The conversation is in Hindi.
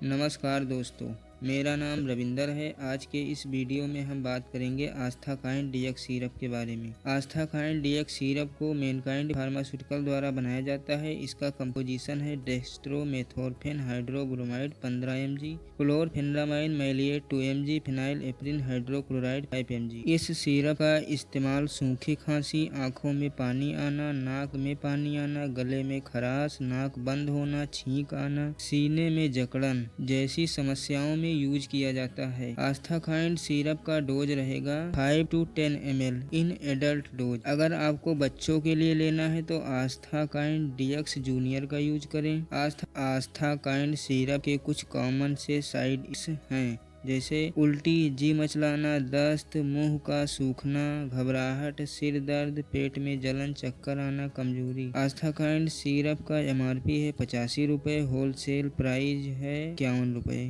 नमस्कार दोस्तों, मेरा नाम रविंदर है। आज के इस वीडियो में हम बात करेंगे आस्थाकाइंड डीएक्स सिरप के बारे में। आस्थाकाइंड डीएक्स सिरप को मैनकाइंड फार्मास्यूटिकल द्वारा बनाया जाता है। इसका कंपोजिशन है dextromethorphan hydrobromide 15 mg, chlorpheniramine maleate 2 mg, phenylephrine hydrochloride 5 mg। इस सिरप का इस्तेमाल सूखी खांसी, आंखों में पानी आना, नाक में पानी आना, गले में खराश, नाक बंद होना, छींक आना, सीने में जकड़न जैसी समस्याओं में यूज किया जाता है। आस्थाकाइंड सिरप का डोज रहेगा 5 to 10 ml in adult dose. अगर आपको बच्चों के लिए लेना है तो आस्थाकाइंड डीएक्स जूनियर का यूज करें। आस्थाकाइंड सिरप के कुछ कॉमन से साइड इफेक्ट्स हैं, जैसे उल्टी, जी मचलाना, दस्त, मुंह का सूखना, घबराहट, सिर दर्द, पेट में जलन, चक्कर आना, कमजोरी। आस्थाकाइंड सिरप का MRP है 85 रुपये, होलसेल प्राइस है 51 रुपये।